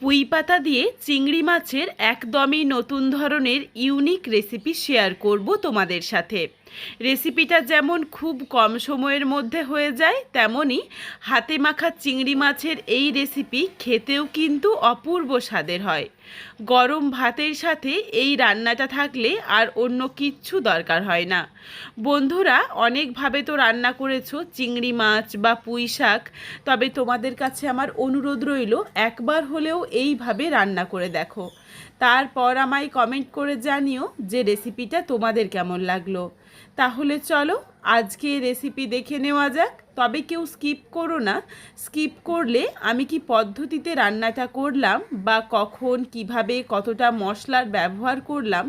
পুঁই পাতা দিয়ে চিংড়ি মাছের একদমই নতুন ধরনের ইউনিক রেসিপি শেয়ার করব তোমাদের সাথে। রেসিপিটা যেমন খুব কম সময়ের মধ্যে হয়ে যায়, তেমনই হাতে মাখা চিংড়ি মাছের এই রেসিপি খেতেও কিন্তু অপূর্ব স্বাদের হয়। গরম ভাতের সাথে এই রান্নাটা থাকলে আর অন্য কিচ্ছু দরকার হয় না। বন্ধুরা, অনেকভাবে তো রান্না করেছো চিংড়ি মাছ বা পুঁই শাক, তবে তোমাদের কাছে আমার অনুরোধ রইল একবার হলেও এইভাবে রান্না করে দেখো। তারপর আমায় কমেন্ট করে জানিও যে রেসিপিটা তোমাদের কেমন লাগলো। তাহলে চলো আজকে রেসিপি দেখে নেওয়া যাক। তবে কেউ স্কিপ করো না। স্কিপ করলে আমি কি পদ্ধতিতে রান্নাটা করলাম বা কখন কিভাবে কতটা মশলার ব্যবহার করলাম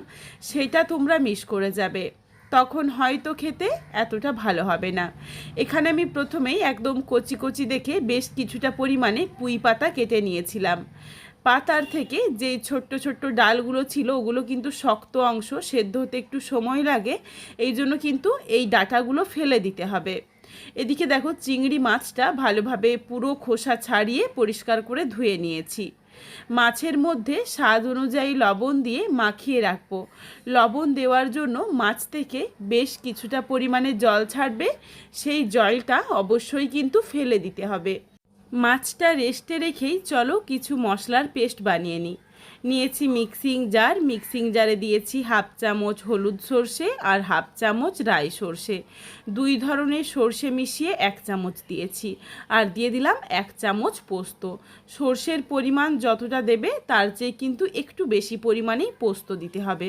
সেটা তোমরা মিস করে যাবে, তখন হয়তো খেতে এতটা ভালো হবে না। এখানে আমি প্রথমেই একদম কচি কচি দেখে বেশ কিছুটা পরিমাণে পুঁই পাতা কেটে নিয়েছিলাম। পাতার থেকে যে ছোট্ট ছোট্ট ডালগুলো ছিল ওগুলো কিন্তু শক্ত অংশ, সেদ্ধ হতে একটু সময় লাগে, এই জন্য কিন্তু এই ডাঁটাগুলো ফেলে দিতে হবে। এদিকে দেখো চিংড়ি মাছটা ভালোভাবে পুরো খোসা ছাড়িয়ে পরিষ্কার করে ধুয়ে নিয়েছি। মাছের মধ্যে স্বাদ অনুযায়ী লবণ দিয়ে মাখিয়ে রাখবো। লবণ দেওয়ার জন্য মাছ থেকে বেশ কিছুটা পরিমাণে জল ছাড়বে, সেই জলটা অবশ্যই কিন্তু ফেলে দিতে হবে। মাছটা রেস্টে রেখেই চলো কিছু মশলার পেস্ট বানিয়ে নিয়েছি মিক্সিং জারে দিয়েছি হাফ চামচ হলুদ সর্ষে আর হাফ চামচ রাই সর্ষে, দুই ধরনের সর্ষে মিশিয়ে 1 চামচ দিয়েছি। আর দিয়ে দিলাম 1 চামচ পোস্ত। সর্ষের পরিমাণ যতটা দেবে তার চেয়ে কিন্তু একটু বেশি পরিমাণেই পোস্ত দিতে হবে।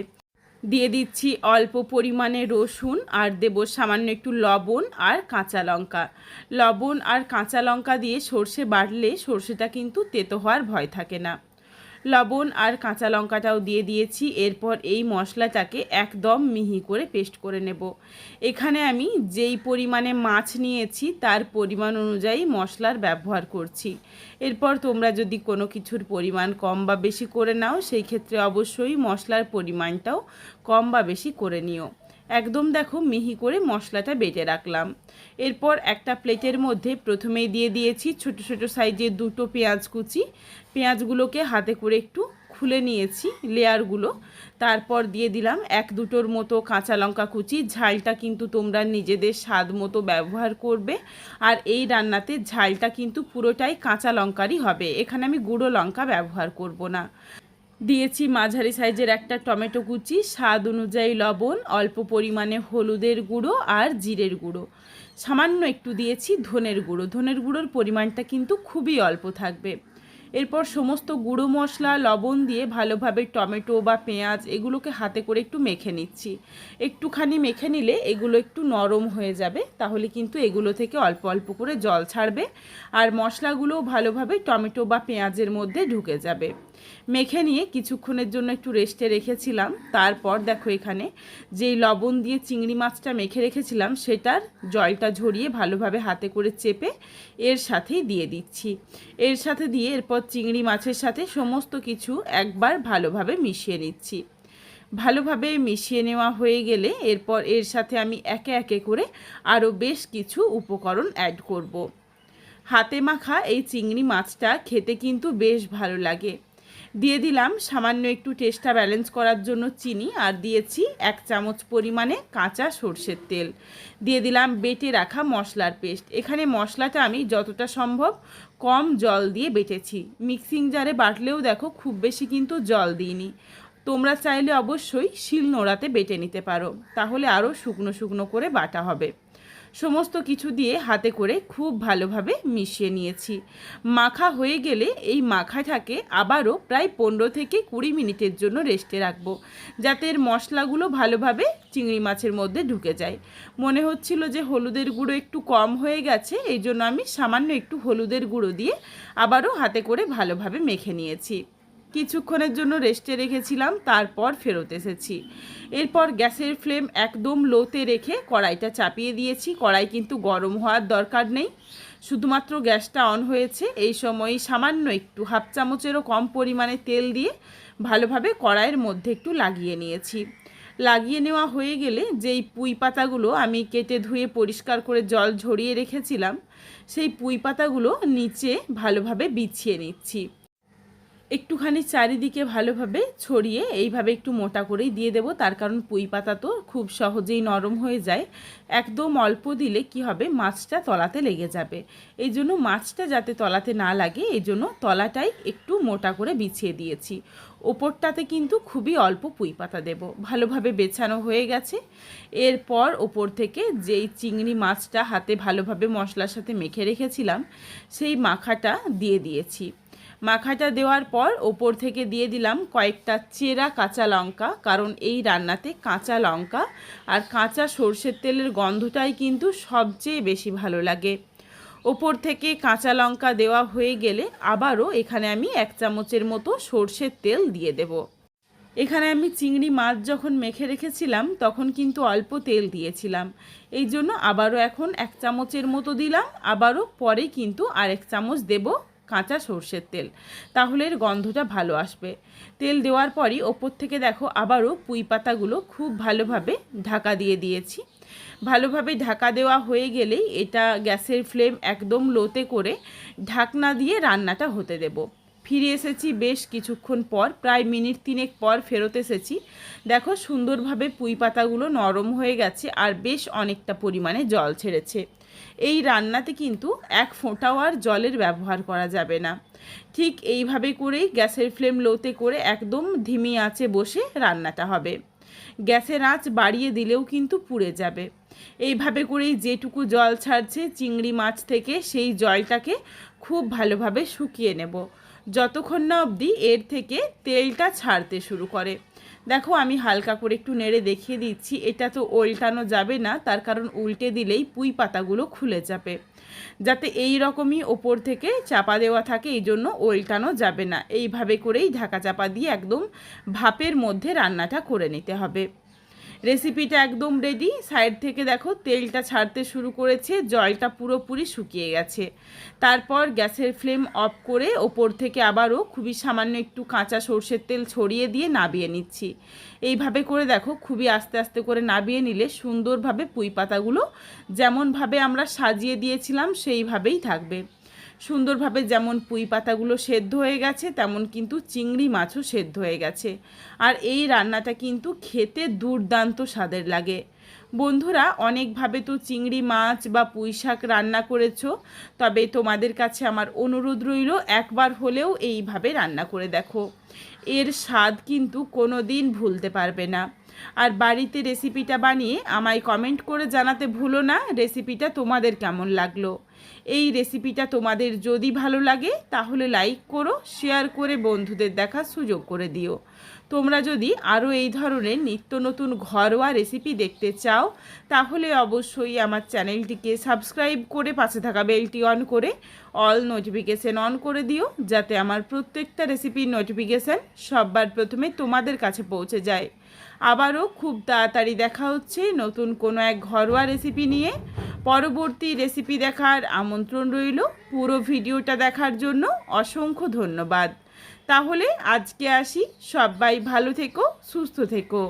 দিয়ে দিচ্ছি অল্প পরিমাণে রসুন আর দেব সামান্য একটু লবণ আর কাঁচা লঙ্কা। লবণ আর কাঁচা লঙ্কা দিয়ে সর্ষে বাটলে সর্ষেটা কিন্তু তেতো হওয়ার ভয় থাকে না। লবণ আর কাঁচা লঙ্কাটাও দিয়ে দিয়েছি। এরপর এই মশলাটাকে একদম মিহি করে পেস্ট করে নেব। এখানে আমি যেই পরিমাণে মাছ নিয়েছি তার পরিমাণ অনুযায়ী মশলার ব্যবহার করছি। এরপর তোমরা যদি কোনো কিছুর পরিমাণ কম বা বেশি করে নাও, সেই ক্ষেত্রে অবশ্যই মশলার পরিমাণটাও কম বা বেশি করে নিও। একদম দেখো মিহি করে মশলাটা বেটে রাখলাম। এরপর একটা প্লেটের মধ্যে প্রথমেই দিয়ে দিয়েছি ছোট ছোট সাইজের 2টো পেঁয়াজ কুচি। পেঁয়াজগুলোকে হাতে করে একটু খুলে নিয়েছি লেয়ারগুলো। তারপর দিয়ে দিলাম 1-2টোর মতো কাঁচা লঙ্কা কুচি। ঝালটা কিন্তু তোমরা নিজেদের স্বাদ মতো ব্যবহার করবে। আর এই রান্নাতে ঝালটা কিন্তু পুরোটাই কাঁচা লঙ্কারই হবে, এখানে আমি গুঁড়ো লঙ্কা ব্যবহার করব না। দিয়েছি মাঝারি সাইজের একটা টমেটো কুচি, স্বাদ অনুযায়ী লবণ, অল্প পরিমাণে হলুদের গুঁড়ো আর জিরের গুঁড়ো, সামান্য একটু দিয়েছি ধনের গুঁড়ো। ধনের গুঁড়োর পরিমাণটা কিন্তু খুবই অল্প থাকবে। এরপর সমস্ত গুঁড়ো মশলা লবণ দিয়ে ভালোভাবে টমেটো বা পেঁয়াজ এগুলোকে হাতে করে একটু মেখে নিচ্ছি। একটুখানি মেখে নিলে এগুলো একটু নরম হয়ে যাবে, তাহলে কিন্তু এগুলো থেকে অল্প অল্প করে জল ছাড়বে আর মশলাগুলোও ভালোভাবে টমেটো বা পেঁয়াজের মধ্যে ঢুকে যাবে। মেখে নিয়ে কিছুক্ষণের জন্য একটু রেস্টে রেখেছিলাম। তারপর দেখো এখানে যেই লবণ দিয়ে চিংড়ি মাছটা মেখে রেখেছিলাম সেটার জলটা ঝরিয়ে ভালোভাবে হাতে করে চেপে এর সাথেই দিয়ে দিচ্ছি। এর সাথে দিয়ে এরপর চিংড়ি মাছের সাথে সমস্ত কিছু একবার ভালোভাবে মিশিয়ে নিচ্ছি। ভালোভাবে মিশিয়ে নেওয়া হয়ে গেলে এরপর এর সাথে আমি একে একে করে আরও বেশ কিছু উপকরণ অ্যাড করব। হাতে মাখা এই চিংড়ি মাছটা খেতে কিন্তু বেশ ভালো লাগে। দিয়ে দিলাম সামান্য একটু টেস্টটা ব্যালেন্স করার জন্য চিনি, আর দিয়েছি 1 চামচ পরিমাণে কাঁচা সর্ষের তেল। দিয়ে দিলাম বেটে রাখা মশলার পেস্ট। এখানে মশলাটা আমি যতটা সম্ভব কম জল দিয়ে বেটেছি। মিক্সিং জারে বাটলেও দেখো খুব বেশি কিন্তু জল দিইনি। তোমরা চাইলে অবশ্যই শিলনোড়াতে বেটে নিতে পারো, তাহলে আরও শুকনো শুকনো করে বাটা হবে। সমস্ত কিছু দিয়ে হাতে করে খুব ভালোভাবে মিশিয়ে নিয়েছি। মাখা হয়ে গেলে এই মাখাটাকে আবারও প্রায় 15 থেকে 20 মিনিটের জন্য রেস্টে রাখবো, যাতে এর মশলাগুলো ভালোভাবে চিংড়ি মাছের মধ্যে ঢুকে যায়। মনে হচ্ছিল যে হলুদের গুঁড়ো একটু কম হয়ে গেছে, এই জন্য আমি সামান্য একটু হলুদের গুঁড়ো দিয়ে আবারও হাতে করে ভালোভাবে মেখে নিয়েছি। কিছুক্ষণের জন্য রেস্টে রেখেছিলাম, তারপর ফেরত এসেছি। এরপর গ্যাসের ফ্লেম একদম লোতে রেখে কড়াইটা চাপিয়ে দিয়েছি। কড়াই কিন্তু গরম হওয়ার দরকার নেই, শুধুমাত্র গ্যাসটা অন হয়েছে। এই সময় সামান্য একটু হাফ চামচেরও কম পরিমাণে তেল দিয়ে ভালোভাবে কড়াইয়ের মধ্যে একটু লাগিয়ে নিয়েছি। লাগিয়ে নেওয়া হয়ে গেলে যেই পুঁই পাতাগুলো আমি কেটে ধুয়ে পরিষ্কার করে জল ঝরিয়ে রেখেছিলাম, সেই পুঁই পাতাগুলো নিচে ভালোভাবে বিছিয়ে নিচ্ছি। একটুখানি চারিদিকে ভালোভাবে ছড়িয়ে এইভাবে একটু মোটা করেই দিয়ে দেব, তার কারণ পুঁই পাতা তো খুব সহজেই নরম হয়ে যায়। একদম অল্প দিলে কি হবে, মাছটা তলাতে লেগে যাবে। এই জন্য মাছটা যাতে তলাতে না লাগে এই জন্য তলাটাই একটু মোটা করে বিছিয়ে দিয়েছি। ওপরটাতে কিন্তু খুবই অল্প পুঁই পাতা দেব। ভালোভাবে বেছানো হয়ে গেছে। এরপর ওপর থেকে যেই চিংড়ি মাছটা হাতে ভালোভাবে মশলার সাথে মেখে রেখেছিলাম সেই মাখাটা দিয়ে দিয়েছি। মাখাটা দেওয়ার পর ওপর থেকে দিয়ে দিলাম কয়েকটা চেরা কাঁচা লঙ্কা, কারণ এই রান্নাতে কাঁচা লঙ্কা আর কাঁচা সর্ষের তেলের গন্ধটাই কিন্তু সবচেয়ে বেশি ভালো লাগে। ওপর থেকে কাঁচা লঙ্কা দেওয়া হয়ে গেলে আবারও এখানে আমি 1 চামচের মতো সর্ষের তেল দিয়ে দেব। এখানে আমি চিংড়ি মাছ যখন মেখে রেখেছিলাম তখন কিন্তু অল্প তেল দিয়েছিলাম, এই জন্য আবারও এখন 1 চামচের মতো দিলাম। আবারও পরে কিন্তু আর 1 চামচ দেব কাঁচা সর্ষের তেল, তাহলে এর গন্ধটা ভালো আসবে। তেল দেওয়ার পরই ওপর থেকে দেখো আবারও পুঁই পাতাগুলো খুব ভালোভাবে ঢাকা দিয়ে দিয়েছি। ভালোভাবে ঢাকা দেওয়া হয়ে গেলেই এটা গ্যাসের ফ্লেম একদম লোতে করে ঢাকনা দিয়ে রান্নাটা হতে দেব। ফিরে এসেছি বেশ কিছুক্ষণ পর, প্রায় মিনিট 3 পর ফেরত এসেছি। দেখো সুন্দরভাবে পুঁই পাতাগুলো নরম হয়ে গেছে আর বেশ অনেকটা পরিমাণে জল ছেড়েছে। এই রান্নাতে কিন্তু 1 ফোঁটাও আর জলের ব্যবহার করা যাবে না। ঠিক এইভাবে করেই গ্যাসের ফ্লেম লোতে করে একদম ধিমি আঁচে বসে রান্নাটা হবে। গ্যাসের আঁচ বাড়িয়ে দিলেও কিন্তু পুড়ে যাবে। এইভাবে করেই যেটুকু জল ছাড়ছে চিংড়ি মাছ থেকে সেই জলটাকে খুব ভালোভাবে শুকিয়ে নেব, যতক্ষণ না অবধি এর থেকে তেলটা ছাড়তে শুরু করে। দেখো আমি হালকা করে একটু নেড়ে দেখিয়ে দিচ্ছি, এটা তো উল্টানো যাবে না, তার কারণ উল্টে দিলেই পুঁই পাতাগুলো খুলে যাবে। যাতে এই রকমই ওপর থেকে চাপা দেওয়া থাকে, এই জন্য উল্টানো যাবে না। এইভাবে করেই ঢাকা চাপা দিয়ে একদম ভাপের মধ্যে রান্নাটা করে নিতে হবে। রেসিপিটা একদম রেডি। সাইড থেকে দেখো তেলটা ছাড়তে শুরু করেছে, জলটা পুরোপুরি শুকিয়ে গেছে। তারপর গ্যাসের ফ্লেম অফ করে ওপর থেকে আবারও খুবই সামান্য একটু কাঁচা সর্ষের তেল ছড়িয়ে দিয়ে নাবিয়ে নিচ্ছি। এইভাবে করে দেখো খুবই আস্তে আস্তে করে নাবিয়ে নিলে সুন্দরভাবে পুঁই পাতাগুলো যেমনভাবে আমরা সাজিয়ে দিয়েছিলাম সেইভাবেই থাকবে। সুন্দরভাবে যেমন পুঁই পাতাগুলো সেদ্ধ হয়ে গেছে তেমন কিন্তু চিংড়ি মাছও সেদ্ধ হয়ে গেছে। আর এই রান্নাটা কিন্তু খেতে দুর্দান্ত স্বাদের লাগে। বন্ধুরা অনেকভাবে তো চিংড়ি মাছ বা পুঁই শাক রান্না করেছো, তবে তোমাদের কাছে আমার অনুরোধ রইল একবার হলেও এইভাবে রান্না করে দেখো। এর স্বাদ কিন্তু কোনো দিন ভুলতে পারবে না। আর বাড়িতে রেসিপিটা বানিয়ে আমায় কমেন্ট করে জানাতে ভুলো না রেসিপিটা তোমাদের কেমন লাগলো। এই রেসিপিটা তোমাদের যদি ভালো লাগে তাহলে লাইক করো, শেয়ার করে বন্ধুদের দেখার সুযোগ করে দিও। তোমরা যদি আরও এই ধরনের নিত্য নতুন ঘরোয়া রেসিপি দেখতে চাও তাহলে অবশ্যই আমার চ্যানেলটিকে সাবস্ক্রাইব করে পাশে থাকা বেলটি অন করে অল নোটিফিকেশান অন করে দিও, যাতে আমার প্রত্যেকটা রেসিপির নোটিফিকেশান সবার প্রথমে তোমাদের কাছে পৌঁছে যায়। আবারও খুব তাড়াতাড়ি দেখা হচ্ছে নতুন কোনো এক ঘরোয়া রেসিপি নিয়ে। পরবর্তী রেসিপি দেখার আমন্ত্রণ রইল। পুরো ভিডিওটা দেখার জন্য অসংখ্য ধন্যবাদ। তাহলে আজকে আসি, সবাই ভালো থেকো, সুস্থ থেকো।